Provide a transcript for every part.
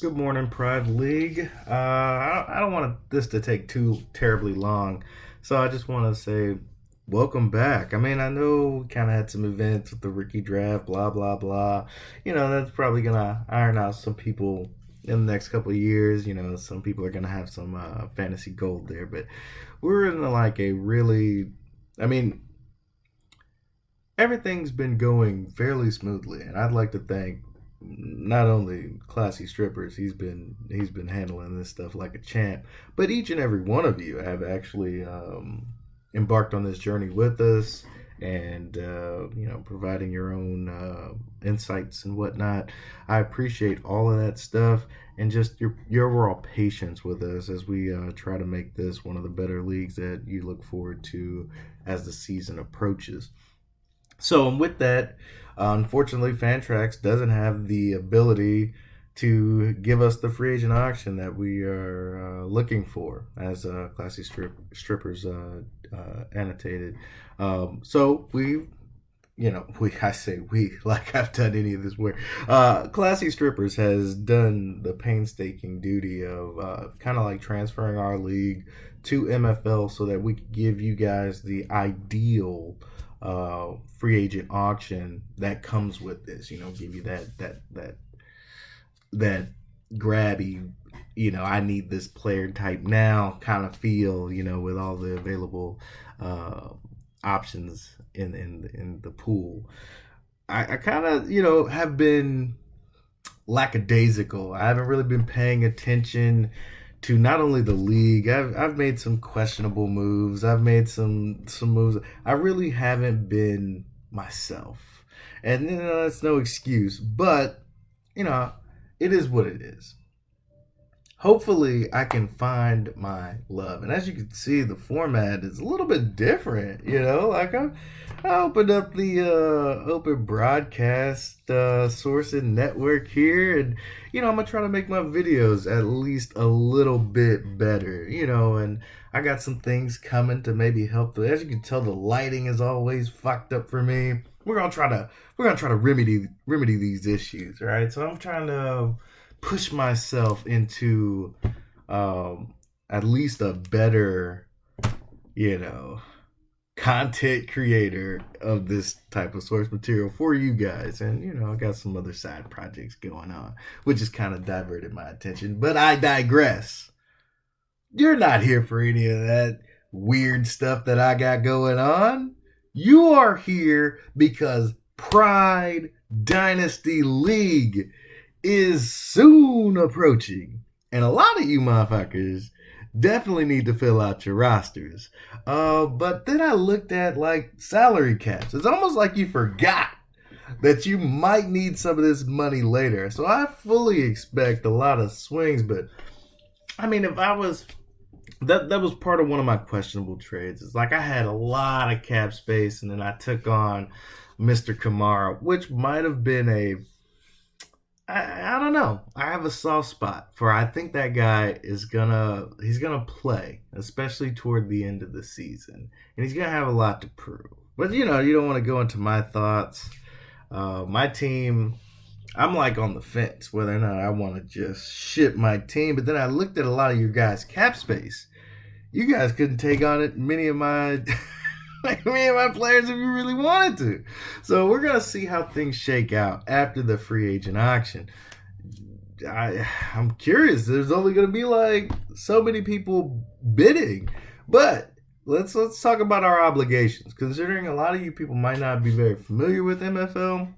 Good morning, Pride League. I don't want this to take too terribly long, so I just want to say welcome back. I mean, I know we kind of had some events with the rookie draft, blah blah blah. That's probably gonna iron out some people in the next couple of years. Some people are gonna have some fantasy gold there, but we're in like a really, I mean, everything's been going fairly smoothly, and I'd like to thank not only Classy Strippers, he's been handling this stuff like a champ, but each and every one of you have actually embarked on this journey with us, and providing your own insights and whatnot. I appreciate all of that stuff, and just your overall patience with us as we try to make this one of the better leagues that you look forward to as the season approaches. So with that, unfortunately, Fantrax doesn't have the ability to give us the free agent auction that we are looking for, as Classy Strippers annotated. So I say we like I've done any of this work. Classy Strippers has done the painstaking duty of kind of like transferring our league to MFL so that we could give you guys the ideal free agent auction that comes with this. Give you that grabby, I need this player type now kind of feel. With all the available options in the pool. I kind of have been lackadaisical. I haven't really been paying attention to not only the league. I've made some questionable moves. I've made some moves. I really haven't been myself, and that's no excuse. But you know, it is what it is. Hopefully, I can find my love. And as you can see, the format is a little bit different. Like I opened up the open broadcast source and network here, and I'm gonna try to make my videos at least a little bit better. And I got some things coming to maybe help. As you can tell, the lighting is always fucked up for me. We're gonna try to remedy these issues, right? So I'm trying to push myself into at least a better, you know, content creator of this type of source material for you guys. And, I got some other side projects going on, which has kind of diverted my attention. But I digress. You're not here for any of that weird stuff that I got going on. You are here because Pride Dynasty League is soon approaching. And a lot of you motherfuckers definitely need to fill out your rosters. But then I looked at like salary caps. It's almost like you forgot that you might need some of this money later. So I fully expect a lot of swings. But I mean, if I was that was part of one of my questionable trades. It's like I had a lot of cap space, and then I took on Mr. Kamara, which might have been I don't know. I have a soft spot for. I think that guy he's gonna play, especially toward the end of the season, and he's gonna have a lot to prove. But you don't want to go into my thoughts. My team, I'm like on the fence whether or not I want to just ship my team. But then I looked at a lot of your guys' cap space. You guys couldn't take on it many of my like me and my players if you really wanted to. So we're gonna see how things shake out after the free agent auction. I'm curious. There's only gonna be like so many people bidding, but let's talk about our obligations. Considering a lot of you people might not be very familiar with MFL.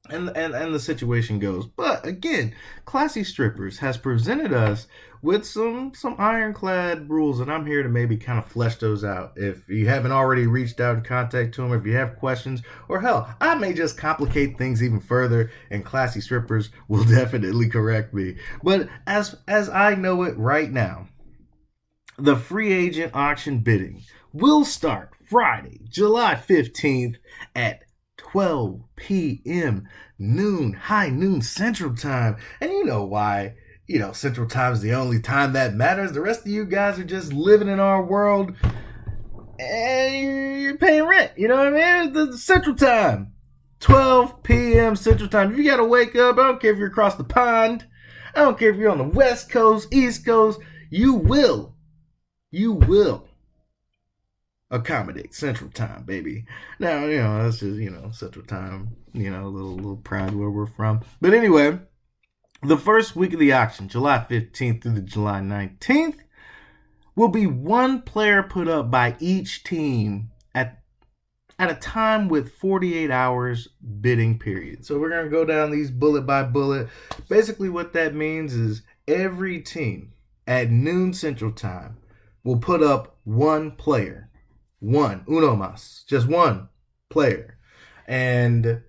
And the situation goes. But again, Classy Strippers has presented us with some ironclad rules, and I'm here to maybe kind of flesh those out. If you haven't already reached out and contact to them, if you have questions, or hell, I may just complicate things even further, and Classy Strippers will definitely correct me. But as I know it right now, the free agent auction bidding will start Friday, July 15th at 12 p.m. high noon Central Time. And you know why. Central Time is the only time that matters. The rest of you guys are just living in our world and you're paying rent. You know what I mean? The Central Time. 12 p.m. Central Time. If you got to wake up, I don't care if you're across the pond. I don't care if you're on the West Coast, East Coast. You will accommodate Central Time, baby. Now, that's just, Central Time, a little proud where we're from. But anyway, the first week of the auction, July 15th through the July 19th, will be one player put up by each team at a time with 48 hours bidding period. So we're going to go down these bullet by bullet. Basically what that means is every team at noon Central Time will put up one player. Uno mas. Just one player. And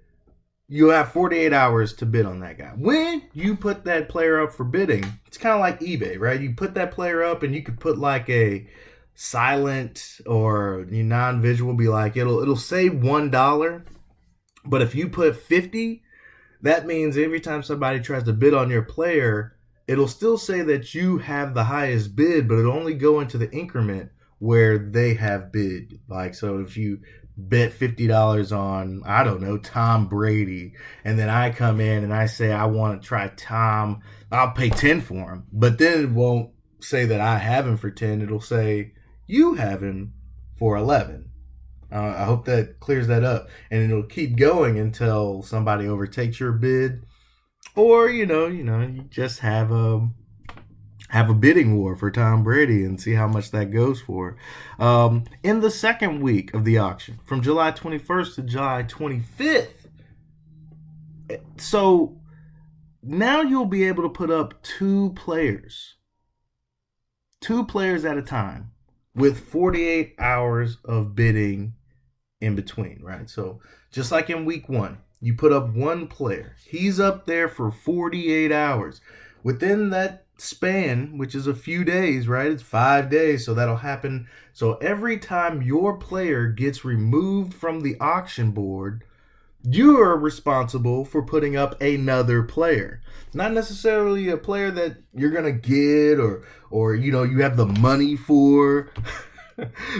you have 48 hours to bid on that guy. When you put that player up for bidding, it's kind of like eBay, right? You put that player up and you could put like a silent or non-visual, be like, it'll say $1. But if you put 50, that means every time somebody tries to bid on your player, it'll still say that you have the highest bid, but it'll only go into the increment where they have bid. Like, so if you bet $50 on, I don't know, Tom Brady, and then I come in and I say I want to try Tom, I'll pay 10 for him. But then it won't say that I have him for 10. It'll say you have him for 11. I hope that clears that up. And it'll keep going until somebody overtakes your bid, or you just have a bidding war for Tom Brady and see how much that goes for. In the second week of the auction, from July 21st to July 25th, so now you'll be able to put up two players at a time with 48 hours of bidding in between, right? So just like in week 1, you put up one player. He's up there for 48 hours. Within that span, which is a few days, right? It's 5 days, so that'll happen. So every time your player gets removed from the auction board, you're responsible for putting up another player. Not necessarily a player that you're going to get or you have the money for,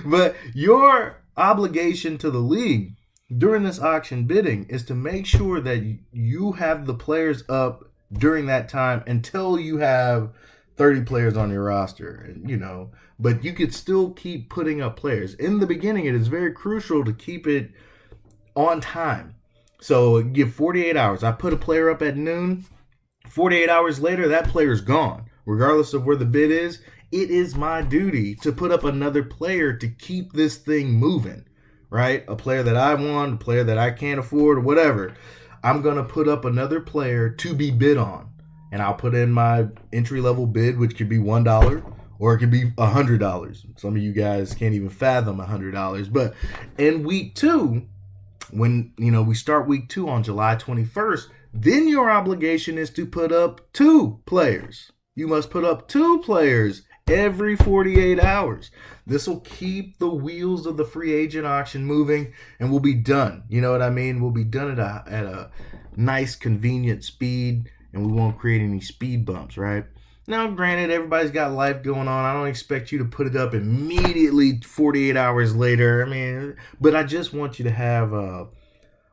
but your obligation to the league during this auction bidding is to make sure that you have the players up during that time until you have 30 players on your roster, but you could still keep putting up players. In the beginning, it is very crucial to keep it on time. So give 48 hours. I put a player up at noon. 48 hours later, that player's gone. Regardless of where the bid is, it is my duty to put up another player to keep this thing moving, right? A player that I want, a player that I can't afford, or whatever. I'm going to put up another player to be bid on. And I'll put in my entry-level bid, which could be $1, or it could be $100. Some of you guys can't even fathom $100. But in week 2, when we start week 2 on July 21st, then your obligation is to put up 2 players. You must put up 2 players every 48 hours. This will keep the wheels of the free agent auction moving, and we'll be done. You know what I mean? We'll be done at a nice, convenient speed, and we won't create any speed bumps, right? Now, granted, everybody's got life going on. I don't expect you to put it up immediately 48 hours later. But I just want you to have a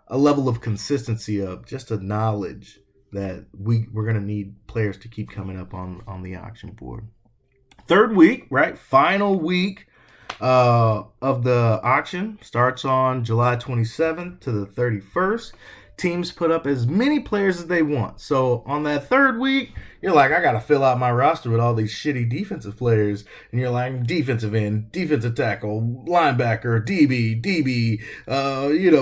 level of consistency up, just a knowledge that we're going to need players to keep coming up on the auction board. Third week, right? Final week of the auction starts on July 27th to the 31st. Teams put up as many players as they want. So on that third week, you're like, I got to fill out my roster with all these shitty defensive players. And you're like, defensive end, defensive tackle, linebacker, DB,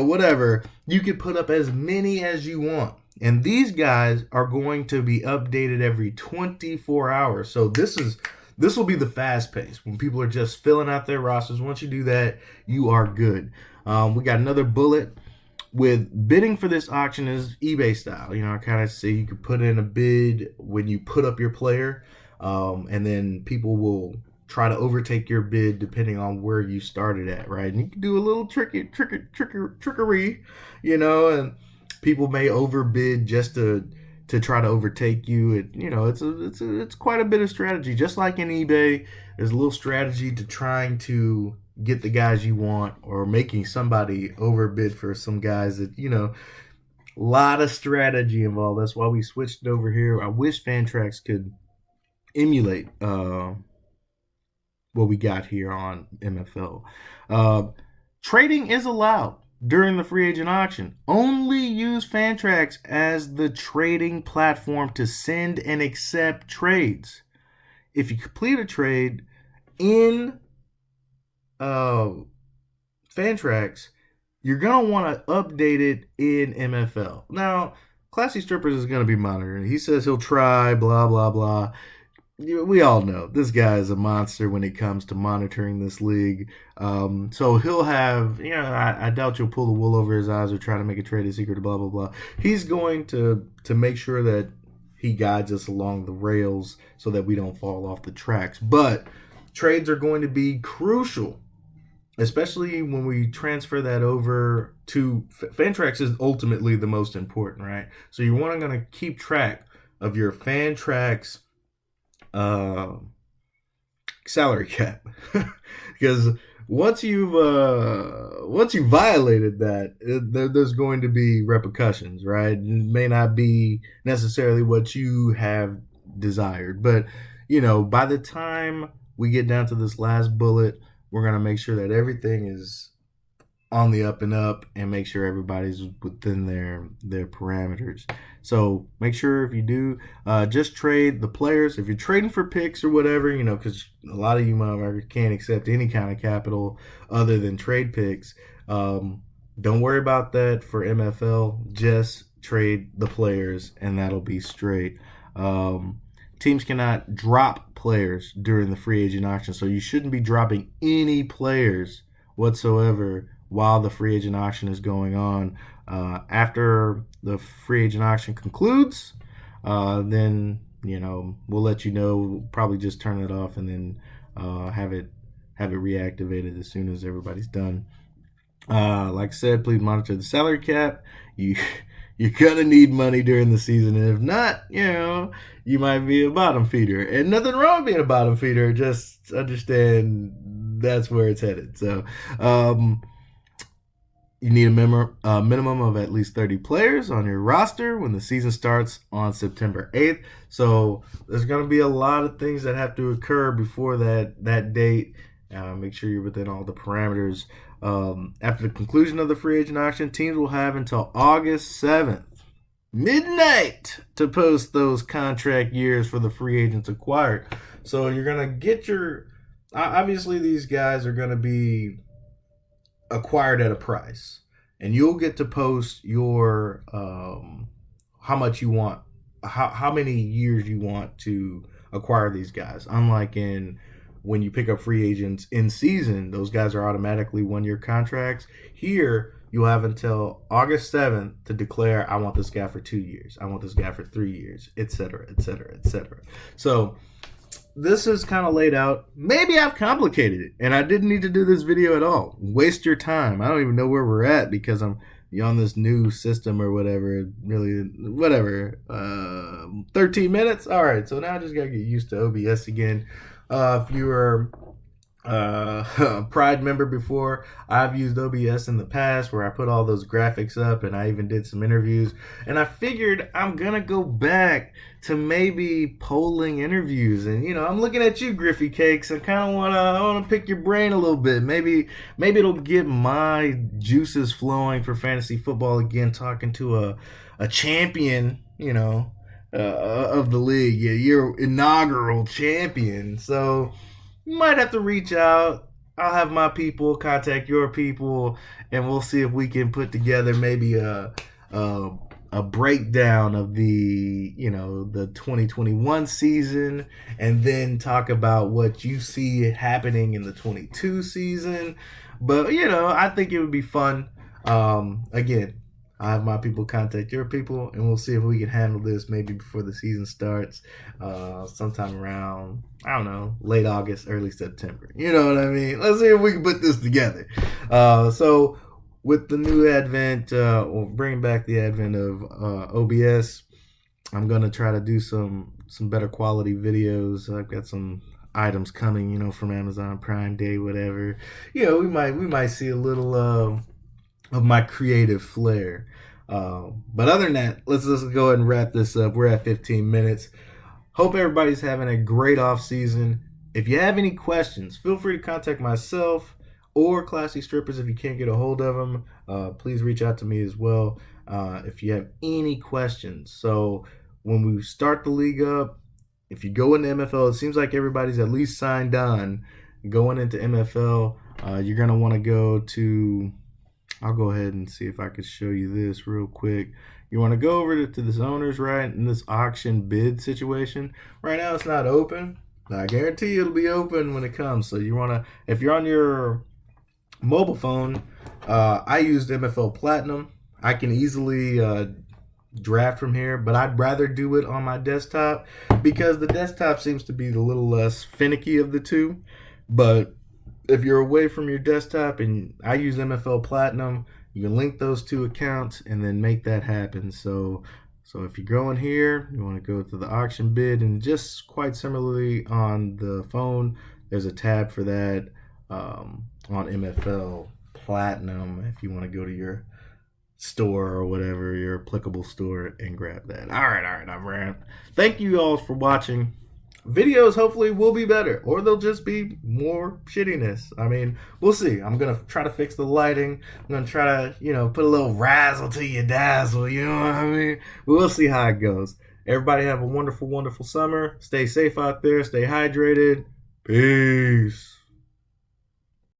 whatever. You could put up as many as you want. And these guys are going to be updated every 24 hours. So this will be the fast pace when people are just filling out their rosters. Once you do that, you are good. We got another bullet. With bidding for this auction is eBay style. I kind of say you could put in a bid when you put up your player, and then people will try to overtake your bid depending on where you started at, right? And you can do a little trickery, and people may overbid just to try to overtake you. It's quite a bit of strategy. Just like in eBay, there's a little strategy to trying to get the guys you want, or making somebody overbid for some guys that A lot of strategy involved. That's why we switched over here. I wish Fantrax could emulate what we got here on MFL. Uh, Trading is allowed during the free agent auction. Only use Fantrax as the trading platform to send and accept trades. If you complete a trade in uh, Fantrax, you're going to want to update it in MFL. Now, Classy Strippers is going to be monitoring. He says he'll try, blah, blah, blah. We all know this guy is a monster when it comes to monitoring this league. So he'll have, I doubt you'll pull the wool over his eyes or try to make a trade a secret, blah, blah, blah. He's going to make sure that he guides us along the rails so that we don't fall off the tracks. But trades are going to be crucial, especially when we transfer that over to Fantrax is ultimately the most important, right? So you want to keep track of your Fantrax salary cap because once you violated that, there's going to be repercussions, right? It may not be necessarily what you have desired, but by the time we get down to this last bullet, we're going to make sure that everything is on the up and up and make sure everybody's within their parameters. So make sure if you do, just trade the players. If you're trading for picks or whatever, because a lot of you motherfuckers can't accept any kind of capital other than trade picks. Don't worry about that for MFL. Just trade the players and that'll be straight. Teams cannot drop players during the free agent auction, so you shouldn't be dropping any players whatsoever while the free agent auction is going on. After the free agent auction concludes, then we'll let you know. We'll probably just turn it off and then have it reactivated as soon as everybody's done. Like I said, please monitor the salary cap. You're gonna need money during the season, and if not, you might be a bottom feeder. And nothing wrong with being a bottom feeder. Just understand that's where it's headed. So, you need a minimum of at least 30 players on your roster when the season starts on September 8th. So there's going to be a lot of things that have to occur before that date. Make sure you're within all the parameters. After the conclusion of the free agent auction, teams will have until August 7th, midnight, to post those contract years for the free agents acquired. So you're going to get obviously these guys are going to be acquired at a price, and you'll get to post your how much you want, how many years you want to acquire these guys. Unlike when you pick up free agents in season, those guys are automatically 1-year contracts. Here you'll have until August 7th to declare, I want this guy for 2 years, I want this guy for 3 years, etc., etc., etc. So this is kind of laid out. Maybe I've complicated it, and I didn't need to do this video at all. Waste your time. I don't even know where we're at because I'm on this new system or whatever. Really, whatever. 13 minutes? All right, so now I just got to get used to OBS again. If you were a Pride member before, I've used OBS in the past where I put all those graphics up and I even did some interviews, and I figured I'm gonna go back to maybe polling interviews. And I'm looking at you, Griffey Cakes. I kind of want to pick your brain a little bit. Maybe it'll get my juices flowing for fantasy football again, talking to a champion, of the league, your inaugural champion. So you might have to reach out. I'll have my people contact your people, and we'll see if we can put together maybe a breakdown of the 2021 season, and then talk about what you see happening in the 22 season. But I think it would be fun. Again, I have my people contact your people, and we'll see if we can handle this maybe before the season starts, sometime around, I don't know, late August, early September. You know what I mean? Let's see if we can put this together. So with the new advent, or bringing back the advent of OBS, I'm going to try to do some better quality videos. I've got some items coming, from Amazon Prime Day, whatever. We might see a little of my creative flair. But other than that, let's just go ahead and wrap this up. We're at 15 minutes. Hope everybody's having a great off season. If you have any questions, feel free to contact myself or Classy Strippers if you can't get a hold of them. Please reach out to me as well if you have any questions. So when we start the league up, if you go into MFL, it seems like everybody's at least signed on. Going into MFL, you're going to want to go to, I'll go ahead and see if I could show you this real quick. You want to go over to this owner's right in this auction bid situation. Right now it's not open. I guarantee you it'll be open when it comes. So you want to, if you're on your mobile phone, I used MFL Platinum. I can easily draft from here, but I'd rather do it on my desktop because the desktop seems to be the little less finicky of the two. But if you're away from your desktop, and I use MFL Platinum, you can link those two accounts and then make that happen. So if you go in here, you want to go to the auction bid, and just quite similarly on the phone, there's a tab for that on MFL Platinum if you want to go to your store or whatever, your applicable store, and grab that. All right, I'm Rand. Thank you all for watching. Videos hopefully will be better, or they'll just be more shittiness. I mean, we'll see. I'm gonna try to fix the lighting. I'm gonna try to, put a little razzle to your dazzle. You know what I mean? We'll see how it goes. Everybody have a wonderful, wonderful summer. Stay safe out there. Stay hydrated. Peace.